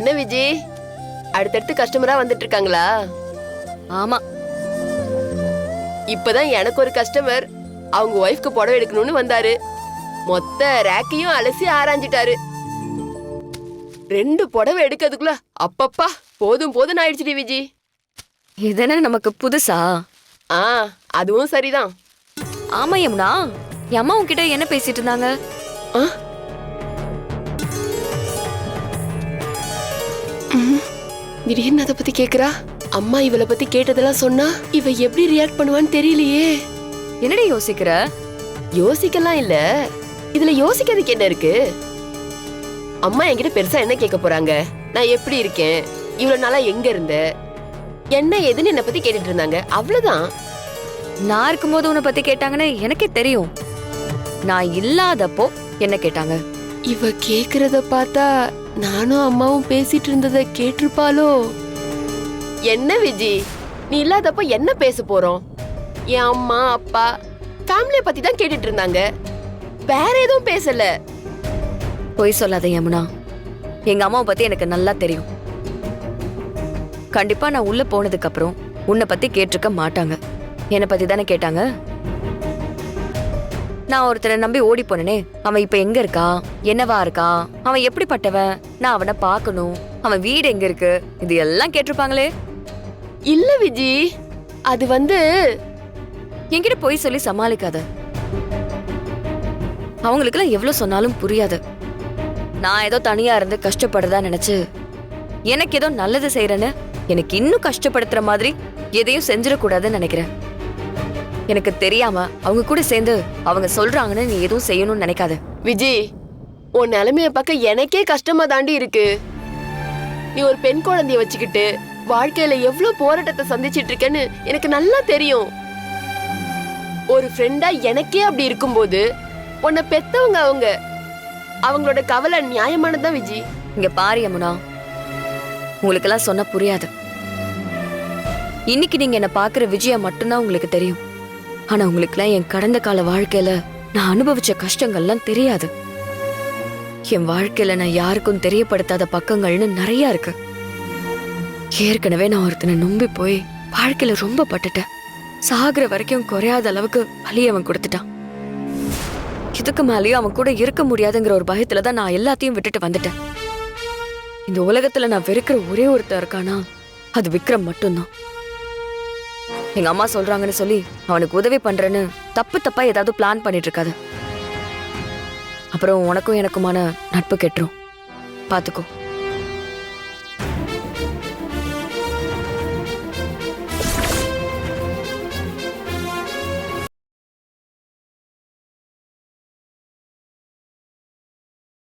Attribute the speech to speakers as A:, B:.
A: என்ன விஜி, அடுத்தடுத்து கஸ்டமரா வந்துட்டு இருக்காங்களா?
B: ஆமா.
A: இப்பதான் எனக்கு ஒரு கஸ்டமர் அவங்க ஒய்ஃப்க்கு புடவை எடுக்கணும்னு வந்தாரு. மொத்த ரேக்கையும் அலசி ஆராய்ஞ்சிட்டாரு. 2 புடவை எடுக்கிறதுக்குள்ள அப்பப்பா போதும் போதும் ஆயிடுச்சுடி விஜி.
B: இதென்ன நமக்கு புதுசா?
A: ஆ, அதுவும் சரிதான்.
B: ஆமா யமுனா, என் அம்மா உன்கிட்ட என்ன பேசிட்டு இருந்தாங்க?
A: ஆ? திடீர்னு அதை பத்தி கேக்குறா. அம்மா இவளை பத்தி கேட்டதெல்லாம் சொன்னா இவ எப்படி ரியாக்ட் பண்ணுவான்னு தெரியலையே.
B: என்னடி யோசிக்கிற?
A: யோசிக்கலாம் இல்ல, இதுல யோசிக்கிறதுக்கு என்ன இருக்கு? அம்மா என்கிட்ட பெருசா என்ன கேட்க போறாங்க? நான் எப்படி இருக்கேன், இவ்வளவு நாளா எங்க இருந்த, என்ன ஏதுன்னு என்ன பத்தி கேட்டுட்டு இருந்தாங்க, அவ்வளவுதான்.
B: நான் இருக்கும்போது உன்னை பத்தி கேட்டாங்கன்னு எனக்கே தெரியும். நான் இல்லாதப்போ என்ன கேட்டாங்க?
A: இவ கேக்குறத பார்த்தா நானும் அம்மாவும் பேசிட்டு இருந்ததை கேட்டிருப்பாளோ? என்ன விஜி, நீ இல்லாதப்ப என்ன பேச போறோம்? என் அம்மா அப்பா ஃபேமிலிய பத்தி தான் கேட்டுட்டு இருந்தாங்க, வேற எதுவும் பேசல.
B: பொய் சொல்லாத யமுனா, எங்க அம்மாவை பத்தி எனக்கு நல்லா தெரியும். கண்டிப்பா நான் உள்ள போனதுக்கு அப்புறம் உன்னை பத்தி கேட்டிருக்க மாட்டாங்க. என்னை பத்தி தானே கேட்டாங்க. நான் ஒருத்தனை நம்பி ஓடி போனேனே, அவன் இப்ப எங்க இருக்கா, என்னவா இருக்கா, அவன் எப்படிப்பட்டவன், நான் அவனை பார்க்கணும், அவன் வீடு எங்க இருக்கு, இது எல்லாம் கேட்டிருப்பாங்களே.
A: இல்ல விஜி, அது
B: என்கிட்ட பொய் சொல்லி சமாளிக்காத. அவங்களுக்கெல்லாம் எவ்வளவு சொன்னாலும் புரியாது. நான் ஏதோ தனியா இருந்து கஷ்டப்படுறதா நினைச்சு எனக்கு ஏதோ நல்லது செய்யறேன்னு எனக்கு இன்னும் கஷ்டப்படுத்துற மாதிரி எதையும் செஞ்சிடக்கூடாதுன்னு நினைக்கிறேன். எனக்கு தெரியாம அவங்க கூட சேர்ந்து அவங்க சொல்றாங்கன்னு நீ எதுவும் செய்யணும்னு நினைக்காத.
A: விஜி, உன் நிலைமைய பார்க்க எனக்கே கஷ்டமா தாண்டி இருக்கு. நீ ஒரு பெண் குழந்தைய வச்சுக்கிட்டு வாழ்க்கையில எவ்வளவு போராட்டத்தை சந்திச்சிட்டு இருக்கேன்னு எனக்கு நல்லா தெரியும். ஒரு ஃப்ரெண்டா எனக்கே அப்படி இருக்கும்போது உன்னை பெத்தவங்க அவங்களோட கவலை நியாயமானதுதான் விஜி.
B: இங்க பாரு யமுனா, உங்களுக்கெல்லாம் சொன்ன புரியாது. இன்னைக்கு நீங்க என்ன பாக்குற விஜயா மட்டும்தான் உங்களுக்கு தெரியும். ஆனா உங்களுக்குலாம் என் கடந்த கால வாழ்க்கையில நான் அனுபவிச்ச கஷ்டங்கள்லாம் தெரியாது. என் வாழ்க்கையில நான் யாருக்கும் தெரியப்படுத்தாத பக்கங்கள்னு நிறைய இருக்கு. ஏற்கனவே நான் ஒருத்தனை நம்பி போய் வாழ்க்கையில ரொம்ப பட்டுட்டேன். சாகுற வரைக்கும் குறையாத அளவுக்கு வலி அவன் கொடுத்துட்டான். இதுக்கு மேலேயும் அவன் கூட இருக்க முடியாதுங்கிற ஒரு பயத்துலதான் நான் எல்லாத்தையும் விட்டுட்டு வந்துட்டேன். இந்த உலகத்துல நான் வெறுக்கிற ஒரே ஒருத்தர் இருக்கானா, அது விக்ரம் மட்டும்தான். எங்க அம்மா சொல்றாங்கன்னு சொல்லி அவனுக்கு உதவி பண்றேன்னு தப்பா ஏதாவது பிளான் பண்ணிட்டு இருக்காது. அப்புறம் உனக்கும் எனக்குமான நட்பு கெட்டுரும், பாத்துக்கோ.